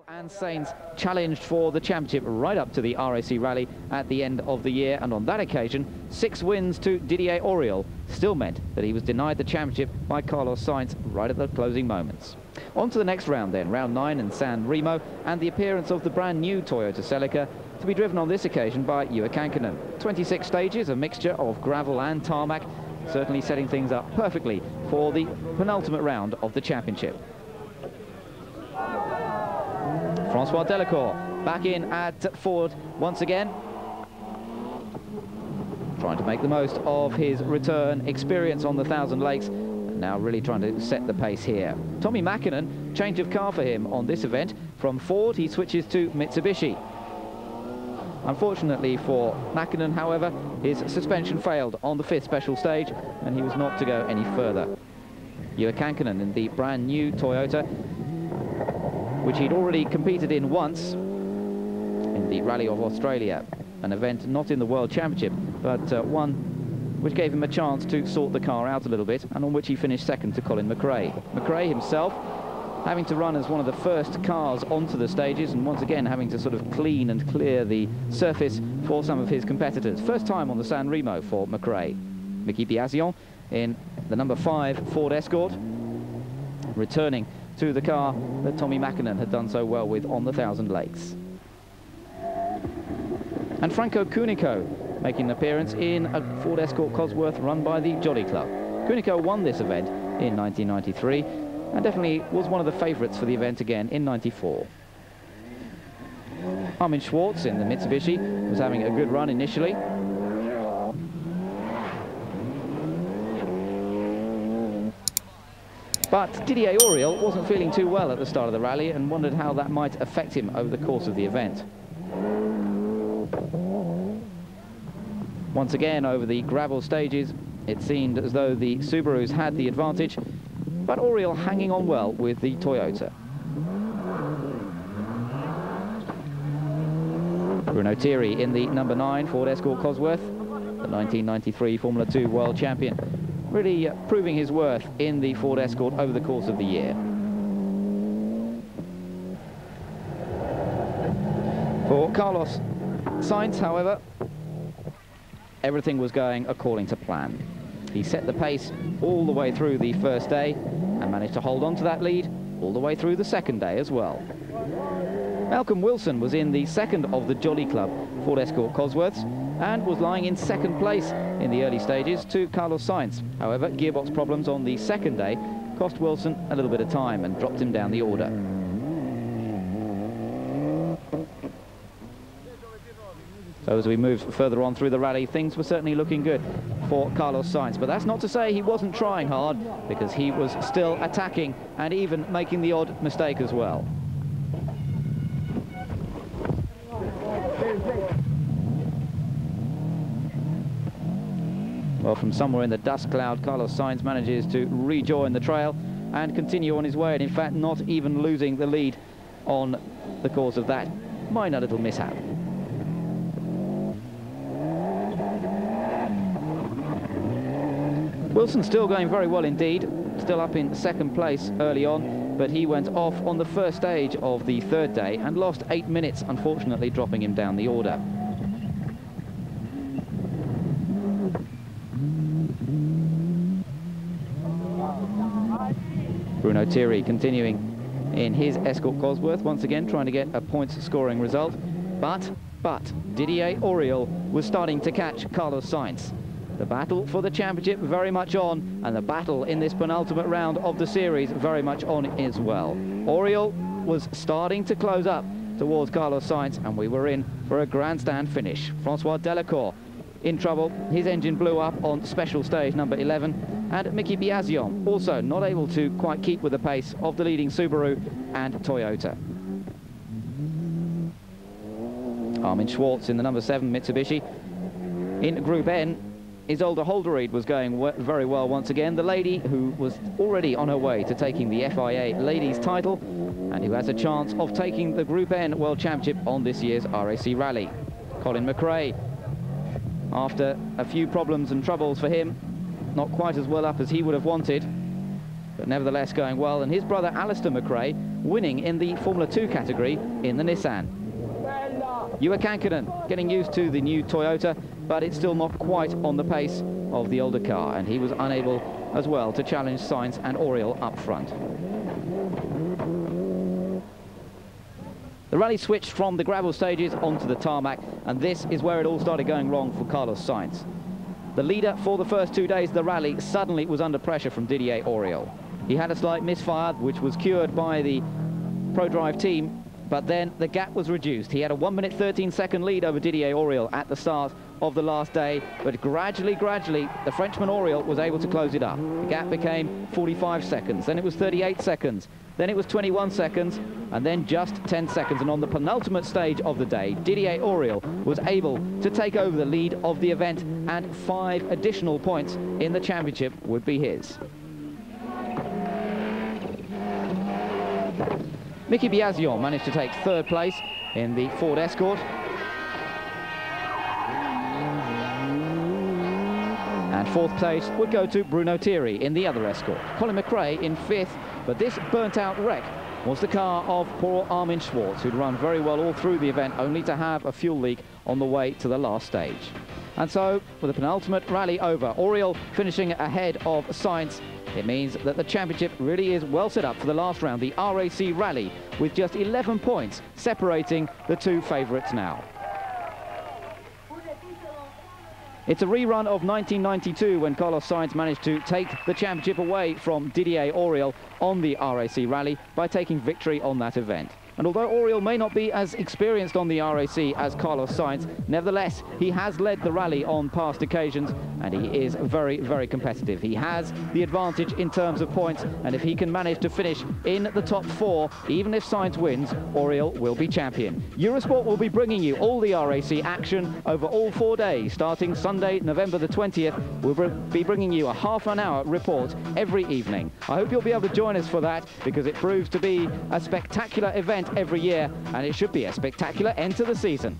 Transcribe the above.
And Sainz challenged for the championship right up to the RAC Rally at the end of the year, and on that occasion 6 wins to Didier Auriol still meant that he was denied the championship by Carlos Sainz right at the closing moments. On to the next round then, round 9 in Sanremo, and the appearance of the brand new Toyota Celica to be driven on this occasion by Juha. 26 stages, a mixture of gravel and tarmac, certainly setting things up perfectly for the penultimate round of the championship. Francois Delacour back in at Ford once again, trying to make the most of his return experience on the 1,000 Lakes, and now really trying to set the pace here. Tommi Mäkinen, change of car for him on this event. From Ford he switches to Mitsubishi. Unfortunately for Mäkinen, however, his suspension failed on the 5th special stage and he was not to go any further. Juha in the brand new Toyota, which he'd already competed in once in the Rally of Australia, an event not in the World Championship, but one which gave him a chance to sort the car out a little bit, and on which he finished second to Colin McRae. McRae himself having to run as one of the first cars onto the stages, and once again having to sort of clean and clear the surface for some of his competitors. First time on the Sanremo for McRae. Mickey Biasion in the number 5 Ford Escort, returning to the car that Tommi Mäkinen had done so well with on the 1,000 Lakes. And Franco Cunico making an appearance in a Ford Escort Cosworth run by the Jolly Club. Cunico won this event in 1993 and definitely was one of the favourites for the event again in 94. Armin Schwartz in the Mitsubishi was having a good run initially. But Didier Auriol wasn't feeling too well at the start of the rally and wondered how that might affect him over the course of the event. Once again, over the gravel stages, it seemed as though the Subarus had the advantage, but Auriol hanging on well with the Toyota. Bruno Thierry in the number 9 Ford Escort Cosworth, the 1993 Formula 2 world champion, really proving his worth in the Ford Escort over the course of the year. For Carlos Sainz, however, everything was going according to plan. He set the pace all the way through the first day and managed to hold on to that lead all the way through the second day as well. Malcolm Wilson was in the second of the Jolly Club Ford Escort Cosworths and was lying in second place in the early stages to Carlos Sainz. However, gearbox problems on the second day cost Wilson a little bit of time and dropped him down the order. So as we moved further on through the rally, things were certainly looking good for Carlos Sainz, but that's not to say he wasn't trying hard, because he was still attacking and even making the odd mistake as well. Well, from somewhere in the dust cloud, Carlos Sainz manages to rejoin the trail and continue on his way, and in fact not even losing the lead on the course of that minor little mishap. Wilson still going very well indeed, still up in second place early on, but he went off on the first stage of the third day and lost 8 minutes, unfortunately dropping him down the order. Bruno Thierry continuing in his Escort Cosworth, once again trying to get a points scoring result, but Didier Auriol was starting to catch Carlos Sainz. The battle for the championship very much on, and the battle in this penultimate round of the series very much on as well. Auriol was starting to close up towards Carlos Sainz, and we were in for a grandstand finish. Francois Delacour in trouble, his engine blew up on special stage number 11, and Mickey Biasion also not able to quite keep with the pace of the leading Subaru and Toyota. Armin Schwartz in the number 7 Mitsubishi. In Group N, Isolde Holderried was going very well once again, the lady who was already on her way to taking the FIA ladies title and who has a chance of taking the Group N World Championship on this year's RAC Rally. Colin McRae, after a few problems and troubles for him, not quite as well up as he would have wanted, but nevertheless going well, and his brother Alistair McRae winning in the Formula 2 category in the Nissan. Juha Kankkunen getting used to the new Toyota, but it's still not quite on the pace of the older car, and he was unable as well to challenge Sainz and Auriol up front. The rally switched from the gravel stages onto the tarmac, and this is where it all started going wrong for Carlos Sainz. The leader for the first 2 days of the rally suddenly was under pressure from Didier Auriol. He had a slight misfire, which was cured by the ProDrive team, but then the gap was reduced. He had a 1 minute 13-second lead over Didier Auriol at the start of the last day, but gradually, the Frenchman Auriol was able to close it up. The gap became 45 seconds, then it was 38 seconds, then it was 21 seconds, and then just 10 seconds. And on the penultimate stage of the day, Didier Auriol was able to take over the lead of the event, and 5 additional points in the championship would be his. Mickey Biasion managed to take 3rd place in the Ford Escort. And 4th place would go to Bruno Thierry in the other Escort. Colin McRae in 5th, but this burnt-out wreck was the car of poor Armin Schwartz, who'd run very well all through the event, only to have a fuel leak on the way to the last stage. And so, with the penultimate rally over, Auriol finishing ahead of Sainz, it means that the championship really is well set up for the last round, the RAC Rally, with just 11 points separating the 2 favourites now. It's a rerun of 1992 when Carlos Sainz managed to take the championship away from Didier Auriol on the RAC Rally by taking victory on that event. And although Auriol may not be as experienced on the RAC as Carlos Sainz, nevertheless, he has led the rally on past occasions, and he is very, very competitive. He has the advantage in terms of points, and if he can manage to finish in the top 4, even if Sainz wins, Auriol will be champion. Eurosport will be bringing you all the RAC action over all 4 days. Starting Sunday, November the 20th, we'll be bringing you a half-an-hour report every evening. I hope you'll be able to join us for that, because it proves to be a spectacular event every year, and it should be a spectacular end to the season.